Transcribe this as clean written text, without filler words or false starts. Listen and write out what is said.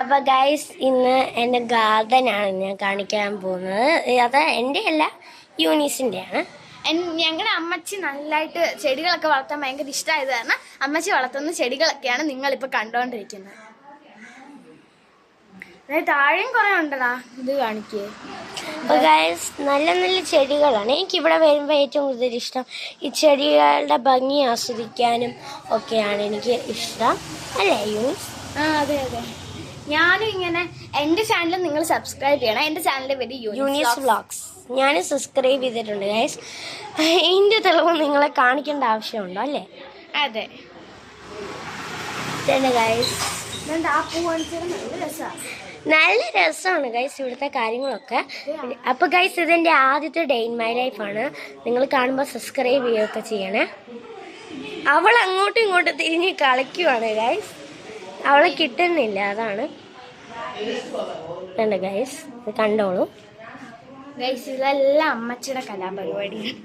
അപ്പോൾ ഗൈസ് ഇന്ന് എൻ്റെ ഗാർഡനാണ് ഞാൻ കാണിക്കാൻ പോകുന്നത്. അത് എൻ്റെ അല്ല, യൂണീസിൻ്റെയാണ്. ഞങ്ങളുടെ അമ്മച്ചി നല്ലതായിട്ട് ചെടികളൊക്കെ വളർത്താൻ ഭയങ്കര ഇഷ്ടമായത് കാരണം അമ്മച്ചി വളർത്തുന്ന ചെടികളൊക്കെയാണ് നിങ്ങളിപ്പോൾ കണ്ടുകൊണ്ടിരിക്കുന്നത്. താഴെയും കുറേ ഉണ്ടടാ, ഇത് കാണിക്കേ. അപ്പോൾ ഗൈസ് നല്ല നല്ല ചെടികളാണ്. എനിക്കിവിടെ വരുമ്പോൾ ഏറ്റവും കൂടുതൽ ഇഷ്ടം ഈ ചെടികളുടെ ഭംഗി ആസ്വദിക്കാനും ഒക്കെയാണ് എനിക്ക് ഇഷ്ടം, അല്ലേ യൂണീസ്? അതെ അതെ. ഞാനും ഇങ്ങനെ എൻ്റെ ചാനൽ നിങ്ങൾ സബ്സ്ക്രൈബ് ചെയ്യണം. എൻ്റെ ചാനലിൻ്റെ പേര് യൂണീസ് വ്ളോഗ്സ്. ഞാൻ സബ്സ്ക്രൈബ് ചെയ്തിട്ടുണ്ട് ഗൈസ്. ഇതിൻ്റെ തെളിവ് നിങ്ങളെ കാണിക്കേണ്ട ആവശ്യമുണ്ടോ, അല്ലേ? അതെ. ഗൈസ് ആ പൂ കാണിച്ചത് നല്ല രസമാണ്. നല്ല രസമാണ് ഗൈസ് ഇവിടുത്തെ കാര്യങ്ങളൊക്കെ. അപ്പോൾ ഗൈസ് ഇതെൻ്റെ ആദ്യത്തെ ഡേ ഇൻ മൈ ലൈഫാണ്. നിങ്ങൾ കാണുമ്പോൾ സബ്സ്ക്രൈബ് ചെയ്യുകയൊക്കെ ചെയ്യണേ. അവൾ അങ്ങോട്ടും ഇങ്ങോട്ടും തിരിഞ്ഞ് കളിക്കുവാണ് ഗൈസ്, അവളെ കിട്ടുന്നില്ല, അതാണ്. വേണ്ട ഗൈസ്, ഇത് കണ്ടോളൂ ഗൈസ്. ഇതെല്ലാം അമ്മച്ചിയുടെ കലാപരിപാടിയാണ്.